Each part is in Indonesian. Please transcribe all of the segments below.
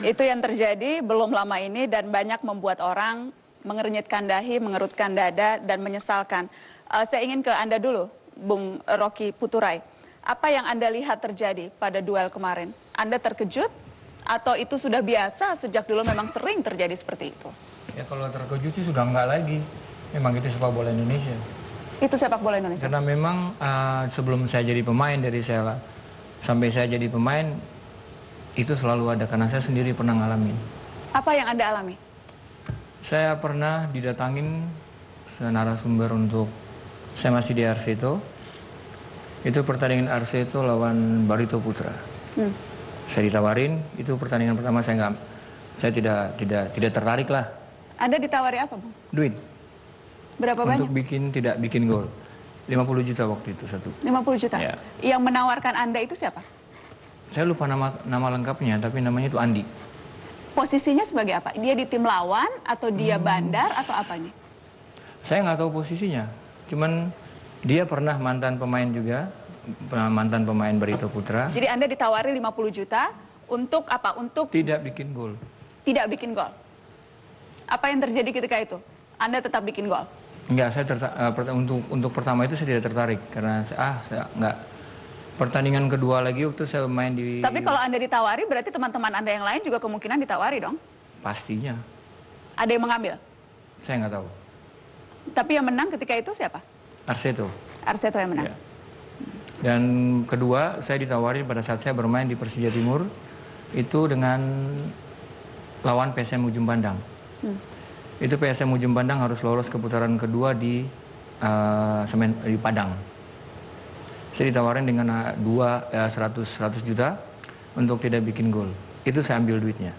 Itu yang terjadi belum lama ini dan banyak membuat orang mengernyitkan dahi, mengerutkan dada, dan menyesalkan. Saya ingin ke Anda dulu, Bung Rocky Puturai. Apa yang Anda lihat terjadi pada duel kemarin? Anda terkejut atau itu sudah biasa sejak dulu memang sering terjadi seperti itu? Ya kalau terkejut sih sudah enggak lagi. Memang itu sepak bola Indonesia. Itu sepak bola Indonesia? Karena memang sebelum saya jadi pemain, sampai saya jadi pemain, itu selalu ada, karena saya sendiri pernah ngalamin. Apa yang Anda alami? Saya pernah didatangin narasumber untuk, saya masih di Arseto, itu pertandingan Arseto lawan Barito Putra. Saya ditawarin, itu pertandingan pertama saya tidak tertarik lah. Anda ditawari apa, Bung? Duit. Berapa banyak? Untuk tidak bikin gol. 50 juta waktu itu satu. 50 juta? Ya. Yang menawarkan Anda itu siapa? Saya lupa nama lengkapnya, tapi namanya itu Andi. Posisinya sebagai apa? Dia di tim lawan atau dia bandar atau apanya? Saya nggak tahu posisinya. Cuman dia pernah mantan pemain juga, mantan pemain Barito Putra. Jadi Anda ditawari 50 juta untuk apa? Untuk tidak bikin gol. Tidak bikin gol. Apa yang terjadi ketika itu? Anda tetap bikin gol? Enggak, untuk pertama itu saya tidak tertarik karena saya nggak. Pertandingan kedua lagi waktu saya main di... Tapi kalau Anda ditawari, berarti teman-teman Anda yang lain juga kemungkinan ditawari dong? Pastinya. Ada yang mengambil? Saya nggak tahu. Tapi yang menang ketika itu siapa? Arseto. Arseto yang menang? Ya. Dan kedua, saya ditawari pada saat saya bermain di Persija Timur, itu dengan lawan PSM Ujung Pandang. Itu PSM Ujung Pandang harus lolos ke putaran kedua di Padang. Saya ditawarin dengan 100 juta untuk tidak bikin gol. Itu saya ambil duitnya.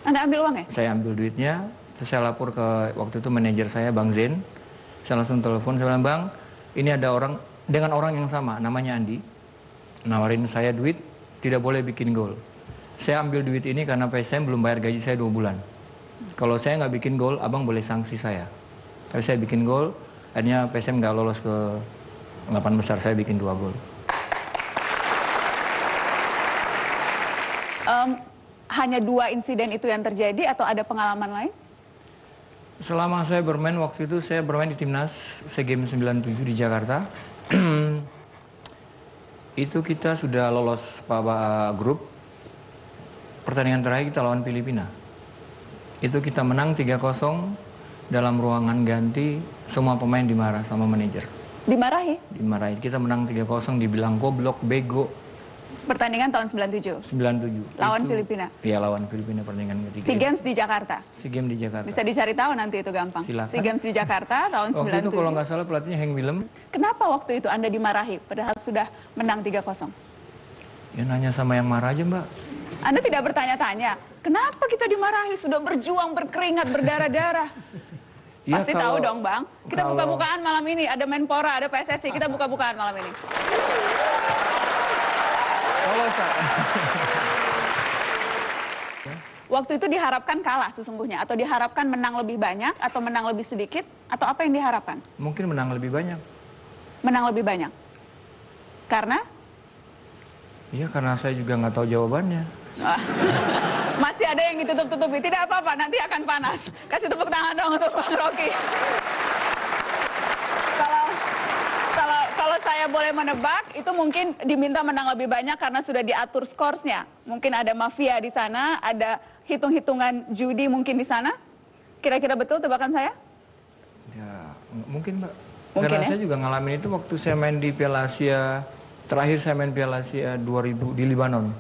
Anda ambil uang ya? Saya ambil duitnya, terus saya lapor ke waktu itu manajer saya, Bang Zen. Saya langsung telepon, saya bilang, Bang, ini ada orang dengan orang yang sama, namanya Andi. Nawarin saya duit, tidak boleh bikin gol. Saya ambil duit ini karena PSM belum bayar gaji saya 2 bulan. Kalau saya nggak bikin gol, abang boleh sanksi saya. Tapi saya bikin gol, akhirnya PSM nggak lolos ke 8 besar, saya bikin 2 gol. Hanya 2 insiden itu yang terjadi atau ada pengalaman lain? Selama saya bermain waktu itu, saya bermain di Timnas SEA Games 97 di Jakarta. Itu kita sudah lolos grup. Pertandingan terakhir kita lawan Filipina. Itu kita menang 3-0 dalam ruangan ganti, semua pemain dimarah sama manajer. Dimarahi? Dimarahi. Kita menang 3-0, dibilang goblok, bego. Pertandingan tahun 97? 97. Lawan Filipina? Iya, lawan Filipina pertandingan ketiga. SEA Games di Jakarta? SEA Games di Jakarta. Bisa dicari tahu nanti itu gampang. Silakan. SEA Games di Jakarta tahun 97. Waktu itu kalau nggak salah pelatihnya Hank Willem. Kenapa waktu itu Anda dimarahi padahal sudah menang 3-0? Ya nanya sama yang marah aja, Mbak. Anda tidak bertanya-tanya, kenapa kita dimarahi? Sudah berjuang, berkeringat, berdarah-darah. Ya, pasti tahu dong, Bang. Kita buka-bukaan malam ini. Ada Menpora, ada PSSI. Kita buka-bukaan malam ini. Waktu itu diharapkan kalah sesungguhnya? Atau diharapkan menang lebih banyak? Atau menang lebih sedikit? Atau apa yang diharapkan? Mungkin menang lebih banyak. Menang lebih banyak? Karena? Iya, karena saya juga nggak tahu jawabannya. Masih ada yang ditutup-tutupi. Tidak apa-apa, nanti akan panas. Kasih tepuk tangan dong untuk Bang Rocky. Kalau saya boleh menebak, itu mungkin diminta menang lebih banyak karena sudah diatur skorsnya. Mungkin ada mafia di sana, ada hitung-hitungan judi mungkin di sana. Kira-kira betul tebakan saya? Ya, mungkin, Mbak. Mungkin, karena ya? saya juga ngalamin itu waktu saya main di Piala Asia. Terakhir saya main Piala Asia 2000 di Libanon.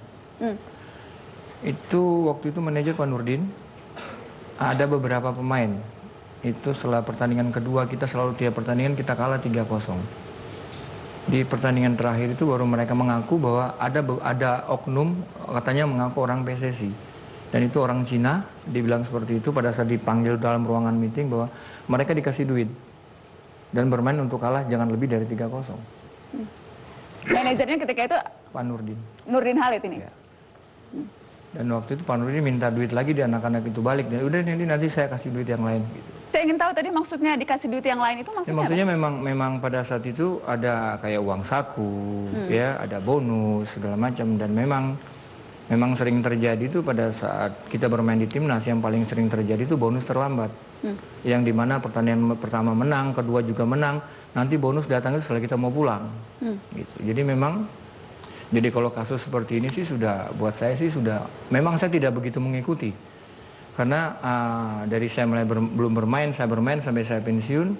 Itu waktu itu manajer Pak Nurdin, ada beberapa pemain. Itu setelah pertandingan kedua kita selalu tiap pertandingan kita kalah 3-0. Di pertandingan terakhir itu baru mereka mengaku bahwa ada oknum katanya mengaku orang PSSI. Dan itu orang Cina, dibilang seperti itu pada saat dipanggil dalam ruangan meeting bahwa mereka dikasih duit. Dan bermain untuk kalah jangan lebih dari 3-0. Manajernya ketika itu? Pak Nurdin. Nurdin Halid ini? Ya. Dan waktu itu Pak Nurdin minta duit lagi di anak-anak itu balik. Dan udah nanti saya kasih duit yang lain. Gitu. Saya ingin tahu tadi maksudnya dikasih duit yang lain itu maksudnya maksudnya apa? memang pada saat itu ada kayak uang saku, ya, ada bonus segala macam, dan memang Memang sering terjadi itu pada saat kita bermain di timnas, yang paling sering terjadi itu bonus terlambat. Yang dimana pertandingan pertama menang, kedua juga menang, nanti bonus datang setelah kita mau pulang. Gitu. Jadi memang, jadi kalau kasus seperti ini sih sudah, buat saya sih sudah, memang saya tidak begitu mengikuti. Karena dari saya mulai belum bermain, saya bermain sampai saya pensiun,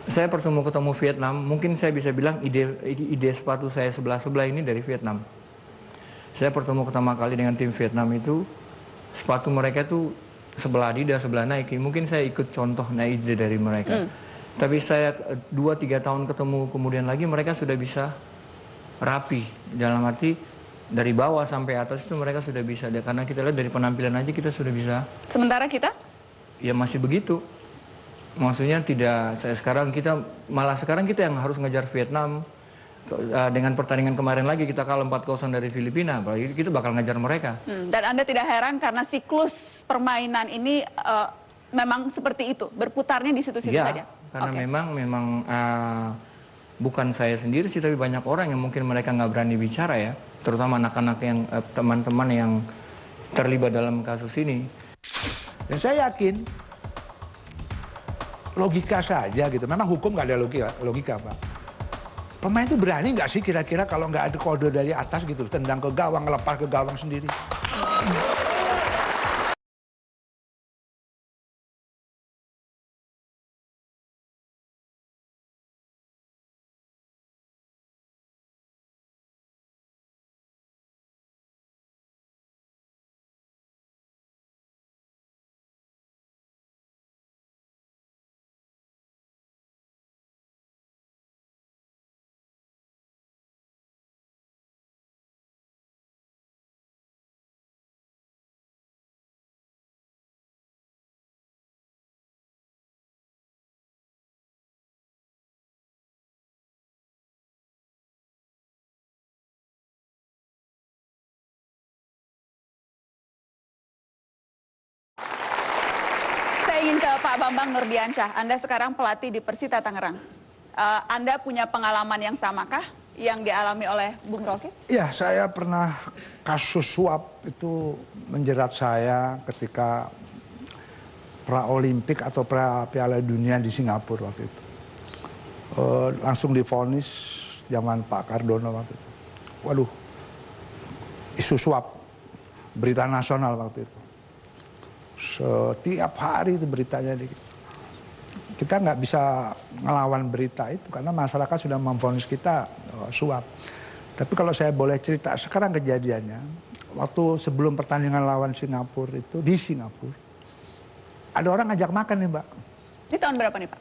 saya ketemu Vietnam, mungkin saya bisa bilang ide sepatu saya sebelah-sebelah ini dari Vietnam. Saya pertama kali dengan tim Vietnam itu, sepatu mereka itu sebelah Adidas, sebelah Nike. Mungkin saya ikut contoh ide dari mereka. Tapi saya 2-3 tahun ketemu kemudian lagi, mereka sudah bisa rapi. Dalam arti dari bawah sampai atas itu mereka sudah bisa. Karena kita lihat dari penampilan aja kita sudah bisa. Sementara kita? Ya masih begitu. Maksudnya tidak, sekarang kita yang harus ngejar Vietnam. Dengan pertandingan kemarin lagi kita kalah 4-0 dari Filipina, apalagi kita bakal ngejar mereka. Dan Anda tidak heran karena siklus permainan ini memang seperti itu, berputarnya di situ-situ saja? Karena memang bukan saya sendiri sih, tapi banyak orang yang mungkin mereka nggak berani bicara ya, terutama anak-anak yang teman-teman yang terlibat dalam kasus ini. Dan saya yakin logika saja gitu, memang hukum nggak ada logika Pak. Pemain itu berani nggak sih kira-kira kalau nggak ada kode dari atas gitu, tendang ke gawang, lepas ke gawang sendiri. Saya ingin ke Pak Bambang Nurdiansyah. Anda sekarang pelatih di Persita Tangerang. Anda punya pengalaman yang samakah yang dialami oleh Bung Rocky? Ya, saya pernah kasus suap itu menjerat saya ketika pra-Olimpik atau pra-Piala Dunia di Singapura waktu itu. Langsung divonis zaman Pak Cardono waktu itu. Waduh, isu suap, berita nasional waktu itu. Setiap hari itu beritanya. Kita nggak bisa ngelawan berita itu karena masyarakat sudah memvonis kita suap. Tapi kalau saya boleh cerita sekarang kejadiannya, waktu sebelum pertandingan lawan Singapura itu di Singapura, ada orang ngajak makan nih Mbak. Ini tahun berapa nih Pak?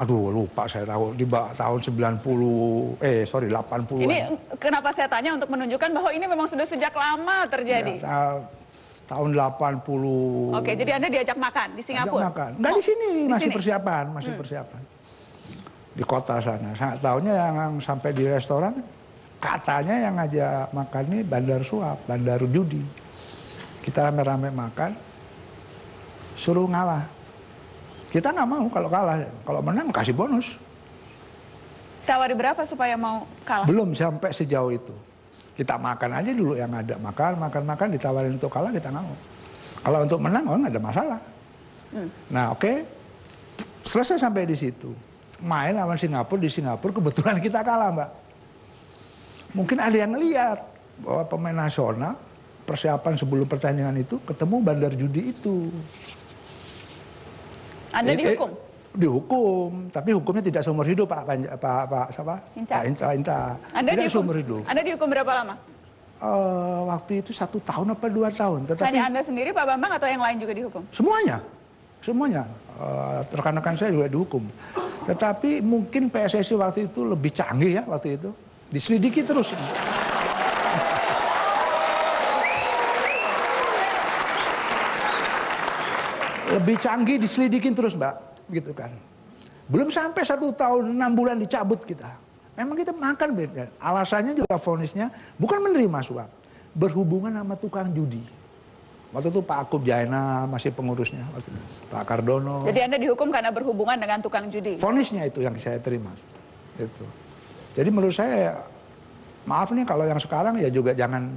Aduh lupa saya tahu, di tahun 80. Ini kenapa saya tanya untuk menunjukkan bahwa ini memang sudah sejak lama terjadi. Ya, tahun 80. Oke, jadi Anda diajak makan di Singapura? Ajak makan. Nggak di sini, masih sini? persiapan. Di kota sana. Saya tahunya yang sampai di restoran, katanya yang ngajak makan ini bandar suap, bandar judi. Kita rame-rame makan, suruh ngalah. Kita nggak mau kalau kalah, kalau menang kasih bonus. Sewari berapa supaya mau kalah? Belum sampai sejauh itu. Kita makan aja dulu yang ada, makan, ditawarin untuk kalah kita nggak mau. Kalau untuk menang, oh nggak ada masalah. Nah oke, selesai sampai di situ. Main lawan Singapura, di Singapura kebetulan kita kalah Mbak. Mungkin ada yang lihat bahwa pemain nasional, persiapan sebelum pertandingan itu, ketemu bandar judi itu. Anda dihukum? Dihukum, tapi hukumnya tidak seumur hidup Pak Inca. Tidak seumur hidup. Anda dihukum berapa lama? Waktu itu 1 tahun apa 2 tahun. Tetapi hanya Anda sendiri Pak Bambang atau yang lain juga dihukum? Semuanya. Rekan-rekan saya juga dihukum. Tetapi mungkin PSSI waktu itu lebih canggih ya waktu itu. Diselidiki terus. Lebih canggih diselidikin terus Mbak, gitu kan. Belum sampai 1 tahun 6 bulan dicabut kita. Memang kita makan beda. Alasannya juga vonisnya bukan menerima suap, berhubungan sama tukang judi. Waktu itu Pak Akub Jainal masih pengurusnya, Pak Cardono. Jadi Anda dihukum karena berhubungan dengan tukang judi? Vonisnya itu yang saya terima. Itu. Jadi menurut saya, maaf nih kalau yang sekarang ya juga jangan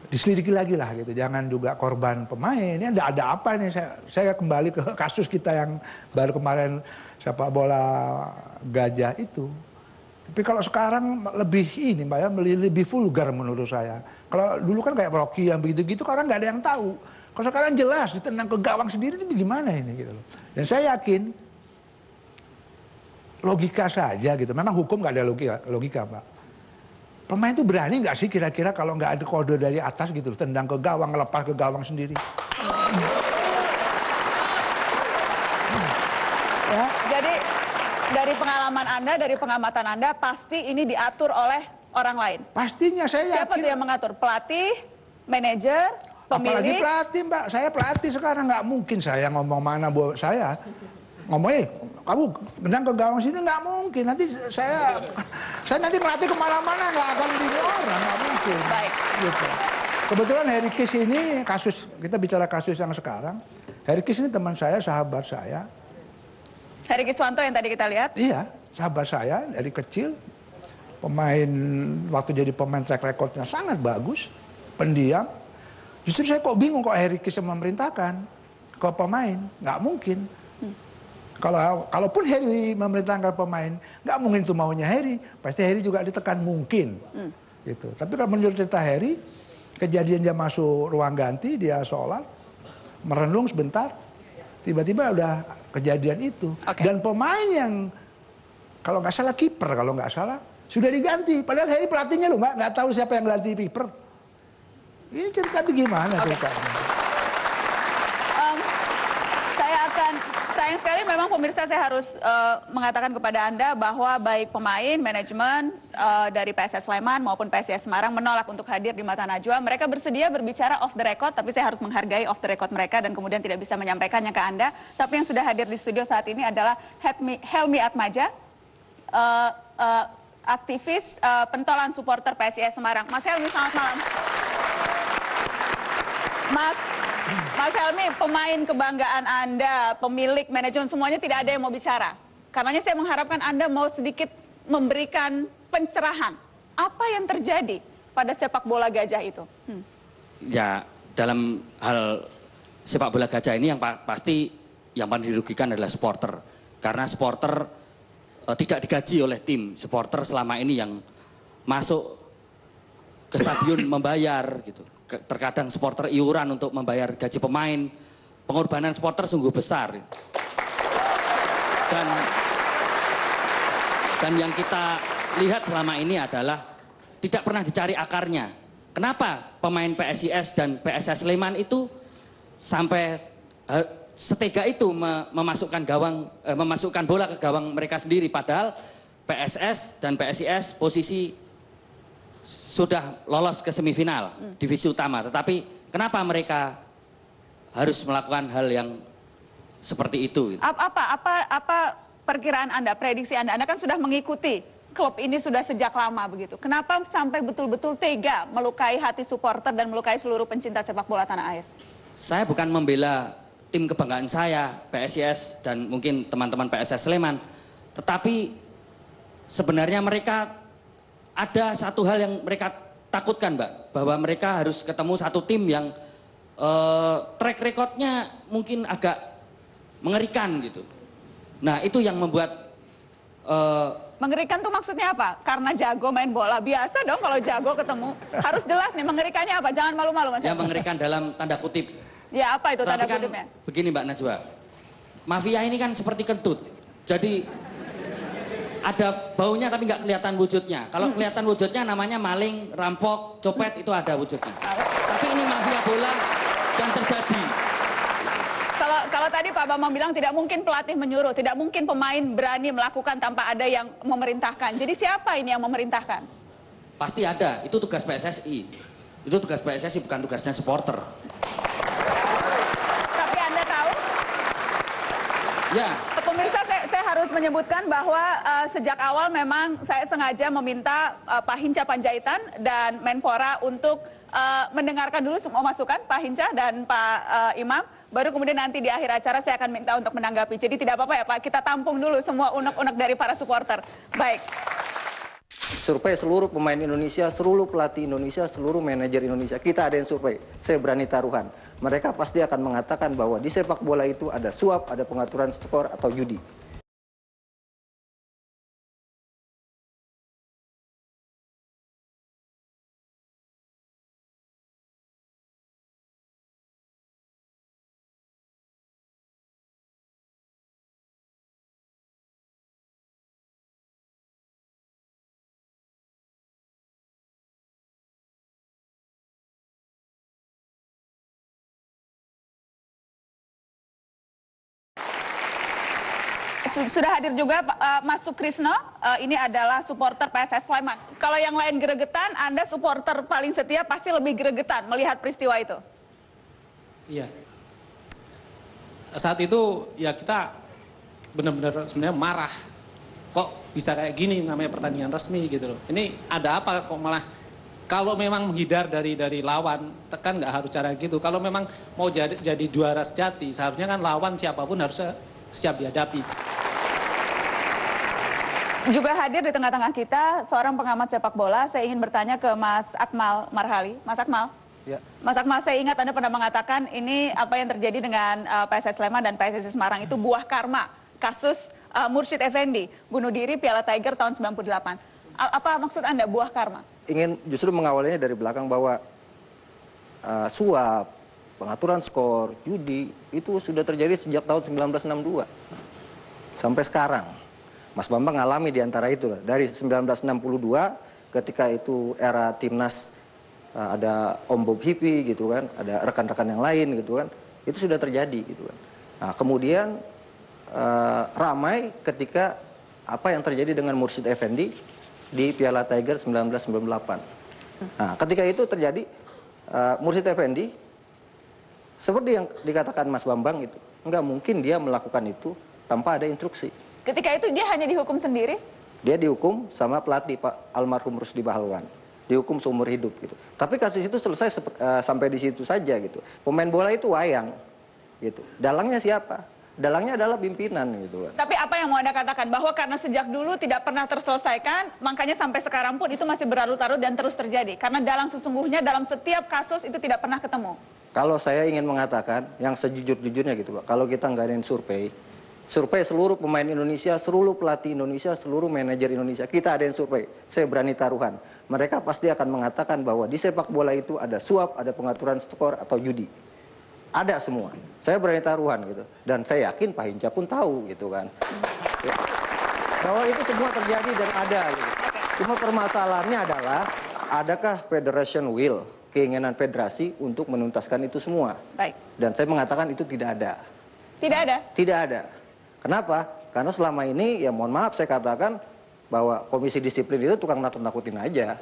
diselidiki lagi lah gitu, jangan juga korban pemain. Ini ada apa nih? Saya kembali ke kasus kita yang baru kemarin sepak bola gajah itu. Tapi kalau sekarang lebih ini Mbak ya, lebih vulgar menurut saya. Kalau dulu kan kayak Rocky yang begitu-gitu karena nggak ada yang tahu. Kalau sekarang jelas ditendang ke gawang sendiri itu gimana ini gitu loh. Dan saya yakin logika saja gitu. Memang hukum nggak ada logika Mbak. Pemain itu berani nggak sih kira-kira kalau nggak ada kode dari atas gitu, tendang ke gawang, lepas ke gawang sendiri? Ya, jadi dari pengalaman Anda, dari pengamatan Anda, pasti ini diatur oleh orang lain. Pastinya saya yakin. Siapa tuh yang mengatur? Pelatih, manajer, pemilik? Apalagi pelatih Mbak, saya pelatih sekarang nggak mungkin saya ngomong mana buat saya. Ngomongnya, kamu gendang ke gawang sini nggak mungkin. Nanti saya nanti melatih kemana-mana nggak akan di orang, nggak mungkin. Baik. Gitu. Kebetulan Harry Kis ini kasus, kita bicara kasus yang sekarang. Harry Kis ini teman saya, sahabat saya. Harry Kiswanto yang tadi kita lihat? Iya, sahabat saya dari kecil. Pemain, waktu jadi pemain track recordnya sangat bagus. Pendiam. Justru saya kok bingung kok Harry Kis memerintahkan ke pemain. Nggak mungkin. Kalaupun Harry memerintahkan pemain, nggak mungkin itu maunya Harry. Pasti Harry juga ditekan mungkin. Gitu. Tapi kalau menurut cerita Harry, kejadian dia masuk ruang ganti, dia sholat, merenung sebentar, tiba-tiba udah kejadian itu. Okay. Dan pemain yang kalau nggak salah kiper, kalau nggak salah sudah diganti. Padahal Harry pelatihnya loh, nggak tahu siapa yang ganti kiper. Ini cerita bagaimana ceritanya? Sayang sekali memang pemirsa saya harus mengatakan kepada Anda bahwa baik pemain, manajemen dari PSS Sleman maupun PSIS Semarang menolak untuk hadir di Mata Najwa. Mereka bersedia berbicara off the record, tapi saya harus menghargai off the record mereka dan kemudian tidak bisa menyampaikannya ke Anda. Tapi yang sudah hadir di studio saat ini adalah Helmi Atmaja, aktivis pentolan supporter PSIS Semarang. Mas Helmi, selamat malam. Mas Helmi, pemain kebanggaan Anda, pemilik, manajemen, semuanya tidak ada yang mau bicara. Karenanya saya mengharapkan Anda mau sedikit memberikan pencerahan. Apa yang terjadi pada sepak bola gajah itu? Ya, dalam hal sepak bola gajah ini yang pasti yang paling dirugikan adalah supporter. Karena supporter tidak digaji oleh tim. Supporter selama ini yang masuk ke stadion membayar gitu. Terkadang supporter iuran untuk membayar gaji pemain. Pengorbanan supporter sungguh besar. Dan yang kita lihat selama ini adalah tidak pernah dicari akarnya. Kenapa pemain PSIS dan PSS Sleman itu sampai setega itu memasukkan bola ke gawang mereka sendiri, padahal PSS dan PSIS posisi sudah lolos ke semifinal divisi utama, tetapi kenapa mereka harus melakukan hal yang seperti itu? Apa perkiraan Anda, prediksi Anda? Anda kan sudah mengikuti klub ini sudah sejak lama begitu. Kenapa sampai betul-betul tega melukai hati supporter dan melukai seluruh pencinta sepak bola tanah air? Saya bukan membela tim kebanggaan saya, PSIS dan mungkin teman-teman PSS Sleman, tetapi sebenarnya mereka ada satu hal yang mereka takutkan, Mbak, bahwa mereka harus ketemu satu tim yang track recordnya mungkin agak mengerikan gitu. Nah, itu yang membuat mengerikan tuh maksudnya apa? Karena jago main bola. Biasa dong kalau jago ketemu. Harus jelas nih mengerikannya apa? Jangan malu-malu, Mas. Ya, mengerikan dalam tanda kutip. Ya, apa itu tanda Tapi kan kutipnya? begini, Mbak Najwa. Mafia ini kan seperti kentut. Jadi ada baunya tapi nggak kelihatan wujudnya. Kalau kelihatan wujudnya namanya maling, rampok, copet, itu ada wujudnya. Tapi ini mafia bola yang terjadi. Kalau tadi Pak Bambang bilang tidak mungkin pelatih menyuruh, tidak mungkin pemain berani melakukan tanpa ada yang memerintahkan. Jadi siapa ini yang memerintahkan? Pasti ada, itu tugas PSSI. Itu tugas PSSI, bukan tugasnya supporter. Tapi Anda tahu? Ya. Pemirsa, saya harus menyebutkan bahwa sejak awal memang saya sengaja meminta Pak Hinca Panjaitan dan Menpora untuk mendengarkan dulu semua masukan Pak Hinca dan Pak Imam. Baru kemudian nanti di akhir acara saya akan minta untuk menanggapi. Jadi tidak apa-apa ya Pak, kita tampung dulu semua unek-unek dari para supporter. Baik. Survei seluruh pemain Indonesia, seluruh pelatih Indonesia, seluruh manajer Indonesia. Kita ada yang survei. Saya berani taruhan. Mereka pasti akan mengatakan bahwa di sepak bola itu ada suap, ada pengaturan skor atau judi. Sudah hadir juga Mas Sukrisno, ini adalah supporter PSS Sleman. Kalau yang lain gregetan, Anda supporter paling setia pasti lebih gregetan melihat peristiwa itu. Iya. Saat itu ya kita benar-benar sebenarnya marah. Kok bisa kayak gini namanya pertandingan resmi gitu loh. Ini ada apa kok malah kalau memang menghindar dari lawan, kan nggak harus cara gitu. Kalau memang mau jadi juara sejati, seharusnya kan lawan siapapun harusnya siap dihadapi. Juga hadir di tengah-tengah kita seorang pengamat sepak bola. Saya ingin bertanya ke Mas Akmal Marhali. Mas Akmal, Ya. Mas Akmal, saya ingat Anda pernah mengatakan ini apa yang terjadi dengan PSS Sleman dan PSSI Semarang itu buah karma. Kasus Mursyid Effendi, bunuh diri Piala Tiger tahun 98. Apa maksud Anda buah karma? Ingin justru mengawalinya dari belakang bahwa suap, pengaturan skor, judi itu sudah terjadi sejak tahun 1962 sampai sekarang. Mas Bambang ngalami di antara itu dari 1962 ketika itu era timnas, ada Om Bob Hippie gitu kan, ada rekan-rekan yang lain gitu kan, itu sudah terjadi gitu kan. Nah kemudian ramai ketika apa yang terjadi dengan Mursyid Effendi di Piala Tiger 1998. Nah ketika itu terjadi, Mursyid Effendi seperti yang dikatakan Mas Bambang itu, nggak mungkin dia melakukan itu tanpa ada instruksi. Ketika itu dia hanya dihukum sendiri? Dia dihukum sama pelatih Pak almarhum Rusdi Bahalwan, dihukum seumur hidup gitu. Tapi kasus itu selesai sampai di situ saja gitu. Pemain bola itu wayang gitu. Dalangnya siapa? Dalangnya adalah pimpinan gitu kan. Tapi apa yang mau Anda katakan? Bahwa karena sejak dulu tidak pernah terselesaikan, makanya sampai sekarang pun itu masih berlarut-larut dan terus terjadi. Karena dalang sesungguhnya dalam setiap kasus itu tidak pernah ketemu. Kalau saya ingin mengatakan yang sejujur-jujurnya gitu Pak, kalau kita nggak ada survei seluruh pemain Indonesia, seluruh pelatih Indonesia, seluruh manajer Indonesia, kita ada yang survei. Saya berani taruhan. Mereka pasti akan mengatakan bahwa di sepak bola itu ada suap, ada pengaturan skor atau judi. Ada semua. Saya berani taruhan gitu. Dan saya yakin Pak Hinca pun tahu gitu kan. Ya. Bahwa itu semua terjadi dan ada gitu. Cuma permasalahannya adalah adakah Federation will, keinginan federasi untuk menuntaskan itu semua. Baik. Dan saya mengatakan itu tidak ada. Tidak ada? Tidak ada. Kenapa? Karena selama ini ya mohon maaf saya katakan bahwa komisi disiplin itu tukang nakut-nakutin aja.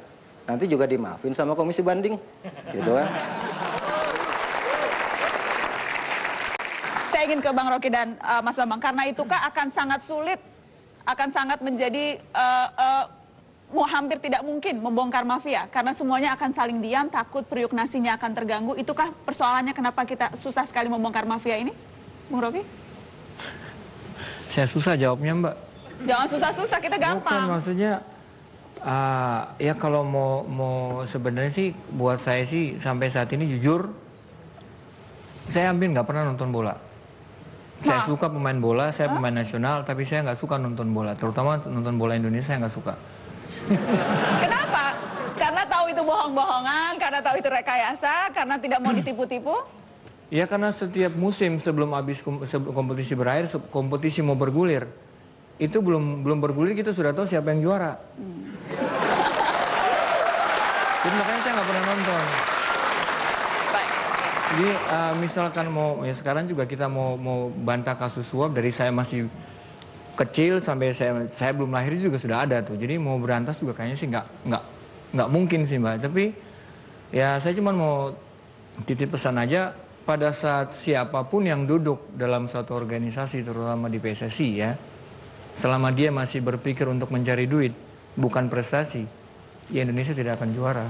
Nanti juga dimaafin sama komisi banding. Gitu kan. Saya ingin ke Bang Rocky dan Mas Bambang. Karena itukah akan sangat sulit, akan sangat menjadi hampir tidak mungkin membongkar mafia. Karena semuanya akan saling diam, takut periuk nasinya akan terganggu. Itukah persoalannya kenapa kita susah sekali membongkar mafia ini? Bung Rocky? Saya susah jawabnya, Mbak. Jangan susah-susah, kita gampang. Bukan, maksudnya ya kalau mau sebenarnya sih buat saya sih sampai saat ini jujur saya hampir nggak pernah nonton bola. Saya suka pemain bola, saya pemain nasional, tapi saya nggak suka nonton bola. Terutama nonton bola Indonesia saya nggak suka. Kenapa? Karena tahu itu bohong-bohongan, karena tahu itu rekayasa, karena tidak mau ditipu-tipu? Ya karena setiap musim sebelum habis kompetisi berakhir, kompetisi mau bergulir, itu belum bergulir kita sudah tahu siapa yang juara. Jadi makanya saya nggak pernah nonton. Jadi misalkan ya sekarang juga kita mau bantah kasus suap dari saya masih kecil sampai saya belum lahir juga sudah ada tuh. Jadi mau berantas juga kayaknya sih nggak mungkin sih Mbak. Tapi ya saya cuma mau titip pesan aja. Pada saat siapapun yang duduk dalam suatu organisasi, terutama di PSSI ya, selama dia masih berpikir untuk mencari duit, bukan prestasi, ya Indonesia tidak akan juara.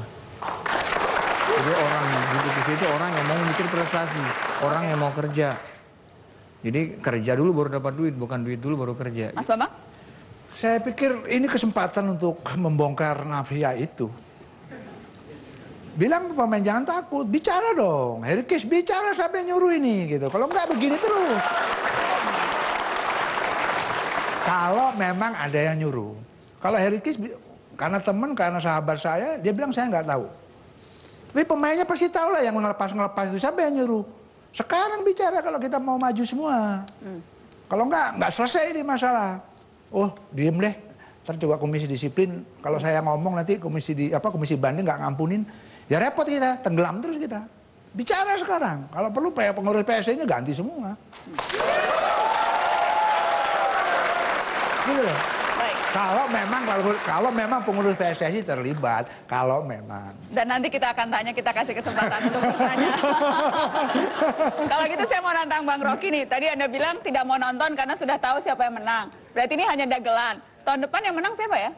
Jadi orang yang duduk di situ orang yang mau mikir prestasi, orang yang mau kerja. Jadi kerja dulu baru dapat duit, bukan duit dulu baru kerja. Mas Bambang? Saya pikir ini kesempatan untuk membongkar mafia itu. Bilang pemain jangan takut, bicara dong. Harry Kane bicara siapa yang nyuruh ini gitu. Kalau nggak begini terus. Kalau memang ada yang nyuruh. Kalau Harry Kane karena teman, karena sahabat saya, dia bilang saya nggak tahu. Tapi pemainnya pasti tahu lah yang ngelepas itu siapa yang nyuruh. Sekarang bicara kalau kita mau maju semua. Kalau nggak selesai ini masalah. Oh, diem deh. Ntar juga komisi disiplin. Kalau saya ngomong nanti komisi banding nggak ngampunin, ya repot kita, tenggelam terus kita. Bicara sekarang. Kalau perlu pengurus PSSI-nya ganti semua. Gitu loh. Kalau memang pengurus PSSI terlibat, kalau memang. Dan nanti kita akan tanya, kita kasih kesempatan untuk bertanya. Kalau gitu saya mau nantang Bang Rocky nih. Tadi Anda bilang tidak mau nonton karena sudah tahu siapa yang menang. Berarti ini hanya dagelan. Tahun depan yang menang siapa ya?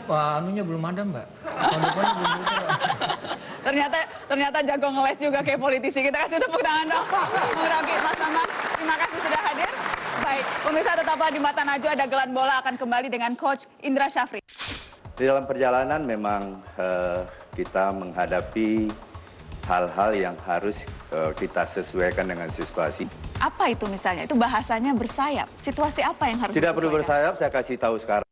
Wah, anunya belum ada, Mbak. Tahun depannya belum ada. Ternyata jago ngeles juga kayak politisi. Kita kasih tepuk tangan dong. Bang Rocky, Mas Bambang, terima kasih sudah hadir. Baik, pemirsa tetaplah di Mata Najwa, dagelan bola akan kembali dengan Coach Indra Syafri. Di dalam perjalanan memang kita menghadapi hal-hal yang harus kita sesuaikan dengan situasi. Apa itu misalnya? Itu bahasanya bersayap. Situasi apa yang harus Tidak perlu disesuaikan? bersayap, saya kasih tahu sekarang.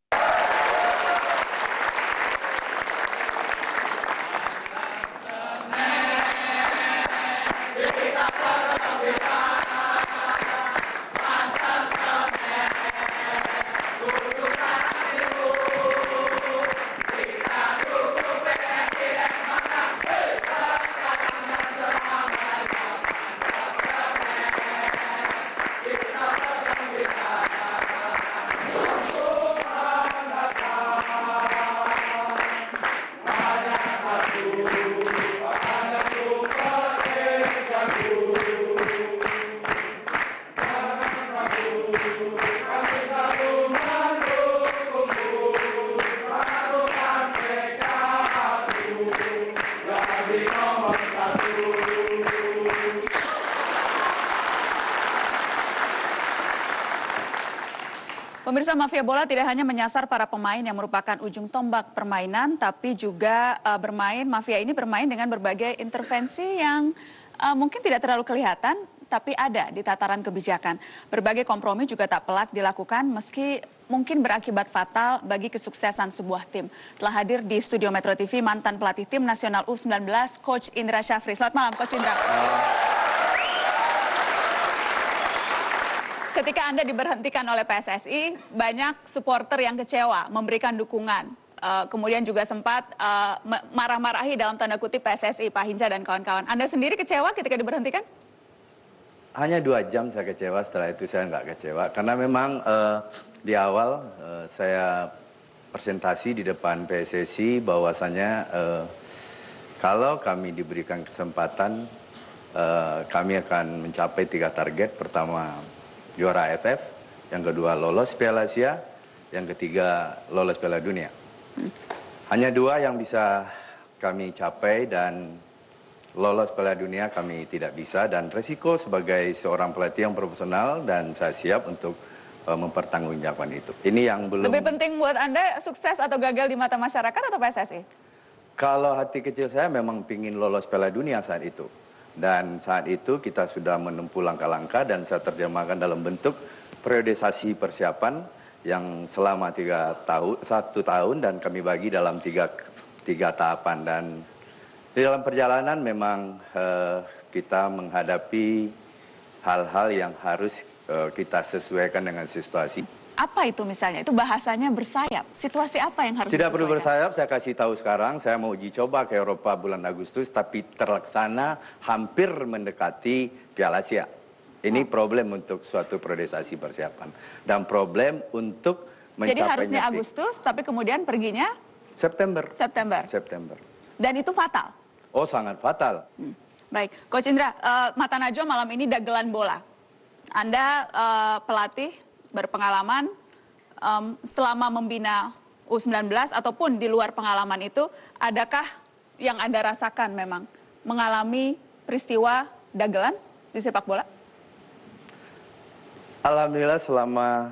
Pemirsa, mafia bola tidak hanya menyasar para pemain yang merupakan ujung tombak permainan, tapi juga mafia ini bermain dengan berbagai intervensi yang mungkin tidak terlalu kelihatan, tapi ada di tataran kebijakan. Berbagai kompromi juga tak pelak dilakukan meski mungkin berakibat fatal bagi kesuksesan sebuah tim. Telah hadir di studio Metro TV mantan pelatih tim nasional U19, Coach Indra Syafri. Selamat malam, Coach Indra. Ketika Anda diberhentikan oleh PSSI, banyak supporter yang kecewa, memberikan dukungan. Kemudian juga sempat marah-marahi dalam tanda kutip PSSI, Pak Hinca dan kawan-kawan. Anda sendiri kecewa ketika diberhentikan? Hanya 2 jam saya kecewa, setelah itu saya nggak kecewa. Karena memang di awal saya presentasi di depan PSSI bahwasanya kalau kami diberikan kesempatan, kami akan mencapai 3 target. Pertama, juara AFF, yang kedua lolos Piala Asia, yang ketiga lolos Piala Dunia. Hanya 2 yang bisa kami capai dan lolos Piala Dunia kami tidak bisa, dan resiko sebagai seorang pelatih yang profesional dan saya siap untuk mempertanggungjawabkan itu. Ini yang belum. Lebih penting buat Anda sukses atau gagal di mata masyarakat atau PSSI? Kalau hati kecil saya memang ingin lolos Piala Dunia saat itu. Dan saat itu kita sudah menempuh langkah-langkah dan saya terjemahkan dalam bentuk periodisasi persiapan yang selama 1 tahun dan kami bagi dalam tiga tahapan. Dan di dalam perjalanan memang kita menghadapi hal-hal yang harus kita sesuaikan dengan situasi. Apa itu misalnya? Itu bahasanya bersayap. Situasi apa yang harus Tidak perlu disesuaikan? bersayap, saya kasih tahu sekarang. Saya mau uji coba ke Eropa bulan Agustus, tapi terlaksana hampir mendekati Piala Asia. Ini problem untuk suatu periodisasi persiapan. Dan problem untuk mencapainya. Jadi harusnya Agustus, tapi kemudian perginya? September. September. Dan itu fatal? Oh, sangat fatal. Baik, Coach Indra, Mata Najwa malam ini dagelan bola. Anda pelatih berpengalaman selama membina U19 ataupun di luar pengalaman itu, adakah yang Anda rasakan memang mengalami peristiwa dagelan di sepak bola? Alhamdulillah selama